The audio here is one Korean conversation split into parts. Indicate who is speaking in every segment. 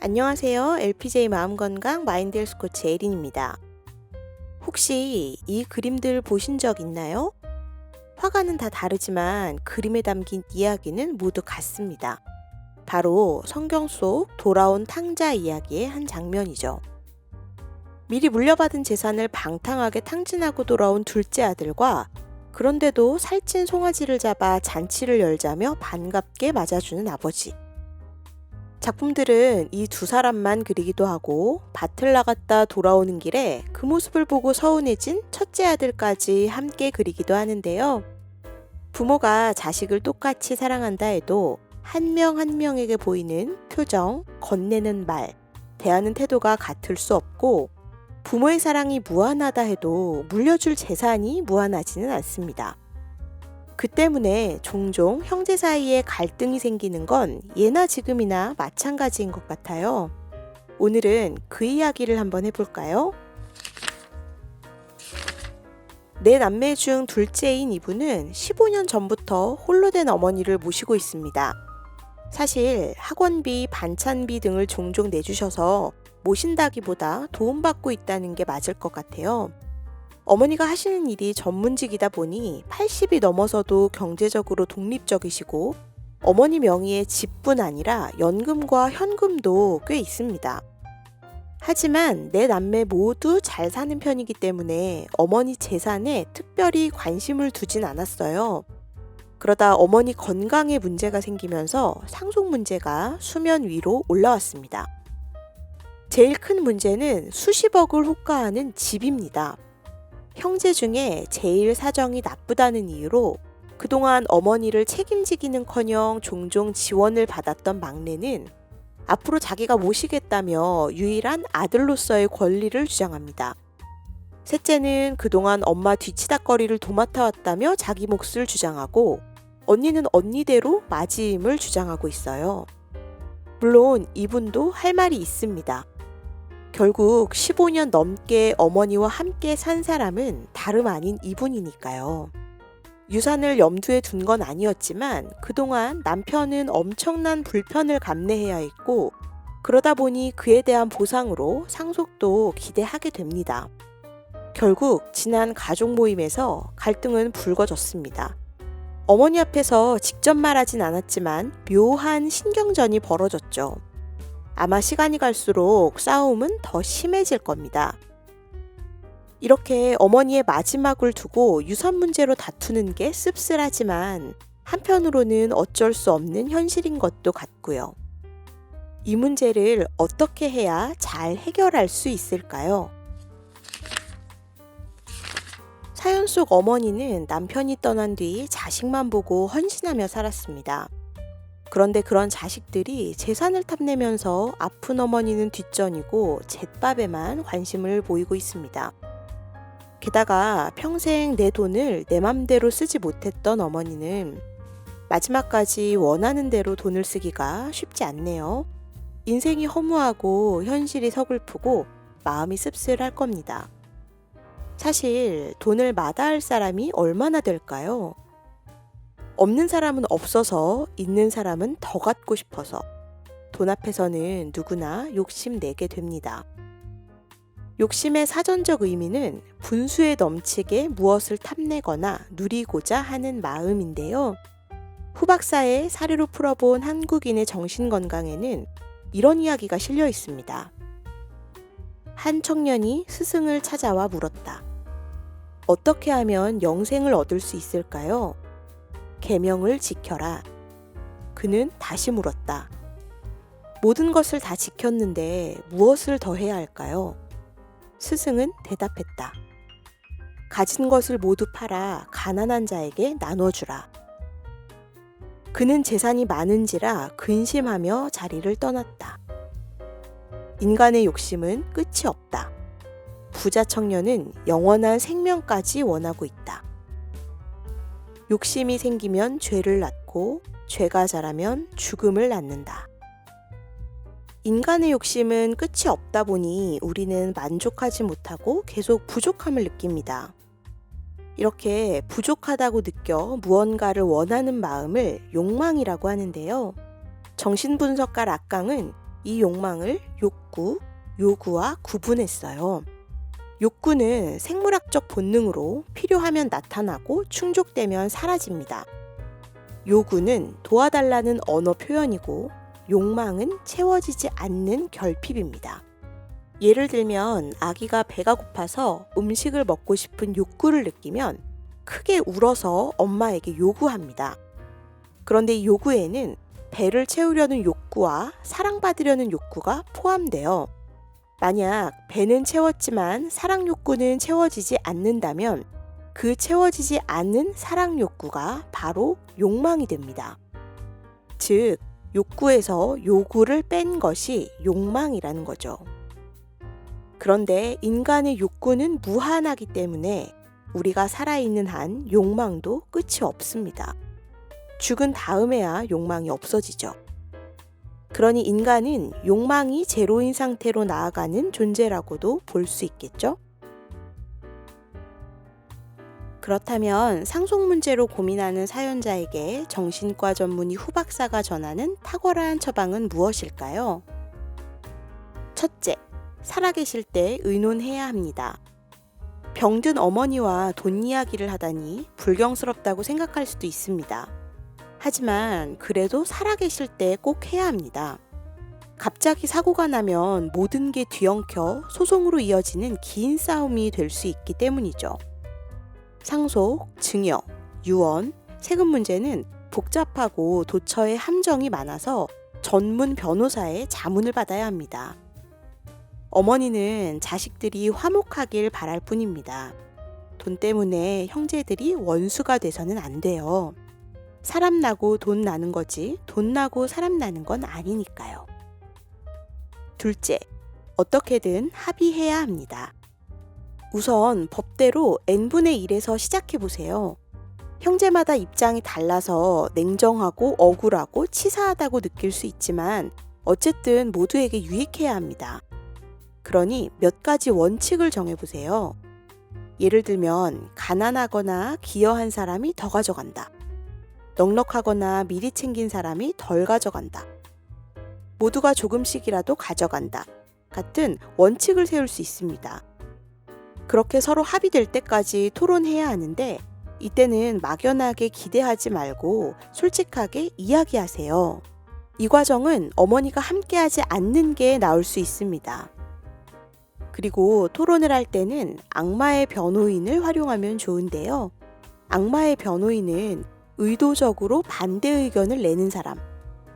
Speaker 1: 안녕하세요. LPJ 마음건강 마인드 헬스 코치 에린입니다. 혹시 이 그림들 보신 적 있나요? 화가는 다 다르지만 그림에 담긴 이야기는 모두 같습니다. 바로 성경 속 돌아온 탕자 이야기의 한 장면이죠. 미리 물려받은 재산을 방탕하게 탕진하고 돌아온 둘째 아들과 그런데도 살찐 송아지를 잡아 잔치를 열자며 반갑게 맞아주는 아버지. 작품들은 이 두 사람만 그리기도 하고 밭을 나갔다 돌아오는 길에 그 모습을 보고 서운해진 첫째 아들까지 함께 그리기도 하는데요. 부모가 자식을 똑같이 사랑한다 해도 한 명 한 명에게 보이는 표정, 건네는 말, 대하는 태도가 같을 수 없고 부모의 사랑이 무한하다 해도 물려줄 재산이 무한하지는 않습니다. 그 때문에 종종 형제 사이에 갈등이 생기는 건 예나 지금이나 마찬가지인 것 같아요. 오늘은 그 이야기를 한번 해볼까요? 네 남매 중 둘째인 이분은 15년 전부터 홀로 된 어머니를 모시고 있습니다. 사실 학원비, 반찬비 등을 종종 내주셔서 모신다기보다 도움받고 있다는 게 맞을 것 같아요. 어머니가 하시는 일이 전문직이다 보니 80이 넘어서도 경제적으로 독립적이시고 어머니 명의의 집뿐 아니라 연금과 현금도 꽤 있습니다. 하지만 네 남매 모두 잘 사는 편이기 때문에 어머니 재산에 특별히 관심을 두진 않았어요. 그러다 어머니 건강에 문제가 생기면서 상속 문제가 수면 위로 올라왔습니다. 제일 큰 문제는 수십억을 호가하는 집입니다. 형제 중에 제일 사정이 나쁘다는 이유로 그동안 어머니를 책임지기는커녕 종종 지원을 받았던 막내는 앞으로 자기가 모시겠다며 유일한 아들로서의 권리를 주장합니다. 셋째는 그동안 엄마 뒤치다꺼리를 도맡아왔다며 자기 몫을 주장하고 언니는 언니대로 맞이임을 주장하고 있어요. 물론 이분도 할 말이 있습니다. 결국 15년 넘게 어머니와 함께 산 사람은 다름 아닌 이분이니까요. 유산을 염두에 둔 건 아니었지만 그동안 남편은 엄청난 불편을 감내해야 했고 그러다 보니 그에 대한 보상으로 상속도 기대하게 됩니다. 결국 지난 가족 모임에서 갈등은 불거졌습니다. 어머니 앞에서 직접 말하진 않았지만 묘한 신경전이 벌어졌죠. 아마 시간이 갈수록 싸움은 더 심해질 겁니다. 이렇게 어머니의 마지막을 두고 유산 문제로 다투는 게 씁쓸하지만 한편으로는 어쩔 수 없는 현실인 것도 같고요. 이 문제를 어떻게 해야 잘 해결할 수 있을까요? 사연 속 어머니는 남편이 떠난 뒤 자식만 보고 헌신하며 살았습니다. 그런데 그런 자식들이 재산을 탐내면서 아픈 어머니는 뒷전이고 잿밥에만 관심을 보이고 있습니다. 게다가 평생 내 돈을 내 맘대로 쓰지 못했던 어머니는 마지막까지 원하는 대로 돈을 쓰기가 쉽지 않네요. 인생이 허무하고 현실이 서글프고 마음이 씁쓸할 겁니다. 사실 돈을 마다할 사람이 얼마나 될까요? 없는 사람은 없어서 있는 사람은 더 갖고 싶어서 돈 앞에서는 누구나 욕심내게 됩니다. 욕심의 사전적 의미는 분수에 넘치게 무엇을 탐내거나 누리고자 하는 마음인데요. 후박사의 사례로 풀어본 한국인의 정신건강에는 이런 이야기가 실려 있습니다. 한 청년이 스승을 찾아와 물었다. 어떻게 하면 영생을 얻을 수 있을까요? 계명을 지켜라. 그는 다시 물었다. 모든 것을 다 지켰는데 무엇을 더 해야 할까요? 스승은 대답했다. 가진 것을 모두 팔아 가난한 자에게 나눠주라. 그는 재산이 많은지라 근심하며 자리를 떠났다. 인간의 욕심은 끝이 없다. 부자 청년은 영원한 생명까지 원하고 있다. 욕심이 생기면 죄를 낳고 죄가 자라면 죽음을 낳는다. 인간의 욕심은 끝이 없다 보니 우리는 만족하지 못하고 계속 부족함을 느낍니다. 이렇게 부족하다고 느껴 무언가를 원하는 마음을 욕망이라고 하는데요. 정신분석가 락강은 이 욕망을 욕구, 요구와 구분했어요. 욕구는 생물학적 본능으로 필요하면 나타나고 충족되면 사라집니다. 요구는 도와달라는 언어 표현이고 욕망은 채워지지 않는 결핍입니다. 예를 들면 아기가 배가 고파서 음식을 먹고 싶은 욕구를 느끼면 크게 울어서 엄마에게 요구합니다. 그런데 이 요구에는 배를 채우려는 욕구와 사랑받으려는 욕구가 포함돼요. 만약 배는 채웠지만 사랑 욕구는 채워지지 않는다면 그 채워지지 않는 사랑 욕구가 바로 욕망이 됩니다. 즉, 욕구에서 요구를 뺀 것이 욕망이라는 거죠. 그런데 인간의 욕구는 무한하기 때문에 우리가 살아있는 한 욕망도 끝이 없습니다. 죽은 다음에야 욕망이 없어지죠. 그러니 인간은 욕망이 제로인 상태로 나아가는 존재라고도 볼 수 있겠죠? 그렇다면 상속 문제로 고민하는 사연자에게 정신과 전문의 후박사가 전하는 탁월한 처방은 무엇일까요? 첫째, 살아계실 때 의논해야 합니다. 병든 어머니와 돈 이야기를 하다니 불경스럽다고 생각할 수도 있습니다. 하지만 그래도 살아계실 때 꼭 해야 합니다. 갑자기 사고가 나면 모든 게 뒤엉켜 소송으로 이어지는 긴 싸움이 될 수 있기 때문이죠. 상속, 증여, 유언, 세금 문제는 복잡하고 도처에 함정이 많아서 전문 변호사의 자문을 받아야 합니다. 어머니는 자식들이 화목하길 바랄 뿐입니다. 돈 때문에 형제들이 원수가 돼서는 안 돼요. 사람 나고 돈 나는 거지 돈 나고 사람 나는 건 아니니까요. 둘째, 어떻게든 합의해야 합니다. 우선 법대로 n분의 1에서 시작해 보세요. 형제마다 입장이 달라서 냉정하고 억울하고 치사하다고 느낄 수 있지만 어쨌든 모두에게 유익해야 합니다. 그러니 몇 가지 원칙을 정해보세요. 예를 들면 가난하거나 기여한 사람이 더 가져간다. 넉넉하거나 미리 챙긴 사람이 덜 가져간다. 모두가 조금씩이라도 가져간다. 같은 원칙을 세울 수 있습니다. 그렇게 서로 합의될 때까지 토론해야 하는데 이때는 막연하게 기대하지 말고 솔직하게 이야기하세요. 이 과정은 어머니가 함께하지 않는 게 나을 수 있습니다. 그리고 토론을 할 때는 악마의 변호인을 활용하면 좋은데요. 악마의 변호인은 의도적으로 반대 의견을 내는 사람,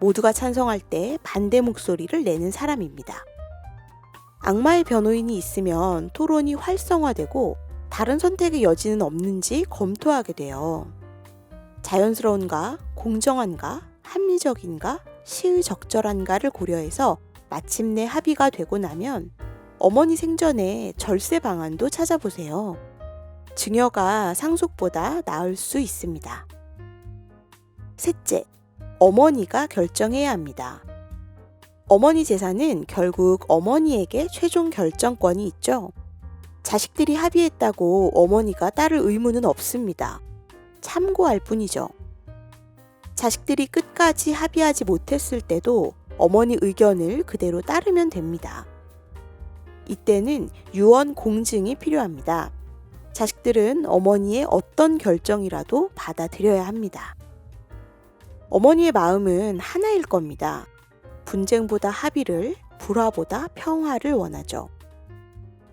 Speaker 1: 모두가 찬성할 때 반대 목소리를 내는 사람입니다. 악마의 변호인이 있으면 토론이 활성화되고 다른 선택의 여지는 없는지 검토하게 돼요. 자연스러운가, 공정한가, 합리적인가, 시의적절한가를 고려해서 마침내 합의가 되고 나면 어머니 생전에 절세 방안도 찾아보세요. 증여가 상속보다 나을 수 있습니다. 셋째, 어머니가 결정해야 합니다. 어머니 재산은 결국 어머니에게 최종 결정권이 있죠. 자식들이 합의했다고 어머니가 따를 의무는 없습니다. 참고할 뿐이죠. 자식들이 끝까지 합의하지 못했을 때도 어머니 의견을 그대로 따르면 됩니다. 이때는 유언 공증이 필요합니다. 자식들은 어머니의 어떤 결정이라도 받아들여야 합니다. 어머니의 마음은 하나일 겁니다. 분쟁보다 합의를, 불화보다 평화를 원하죠.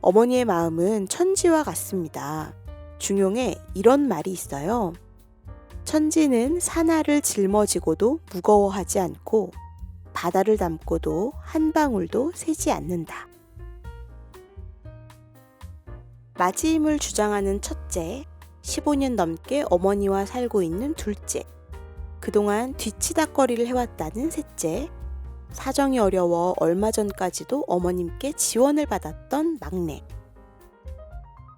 Speaker 1: 어머니의 마음은 천지와 같습니다. 중용에 이런 말이 있어요. 천지는 산하를 짊어지고도 무거워하지 않고 바다를 담고도 한 방울도 새지 않는다. 맞이임을 주장하는 첫째, 15년 넘게 어머니와 살고 있는 둘째, 그동안 뒤치다꺼리를 해왔다는 셋째, 사정이 어려워 얼마 전까지도 어머님께 지원을 받았던 막내.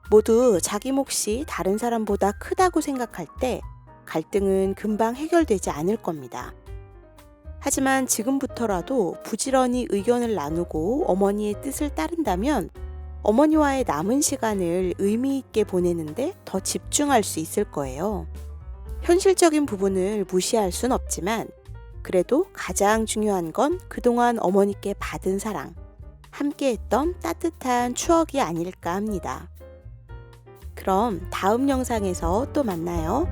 Speaker 1: 모두 자기 몫이 다른 사람보다 크다고 생각할 때 갈등은 금방 해결되지 않을 겁니다. 하지만 지금부터라도 부지런히 의견을 나누고 어머니의 뜻을 따른다면 어머니와의 남은 시간을 의미 있게 보내는데 더 집중할 수 있을 거예요. 현실적인 부분을 무시할 순 없지만 그래도 가장 중요한 건 그동안 어머니께 받은 사랑, 함께했던 따뜻한 추억이 아닐까 합니다. 그럼 다음 영상에서 또 만나요.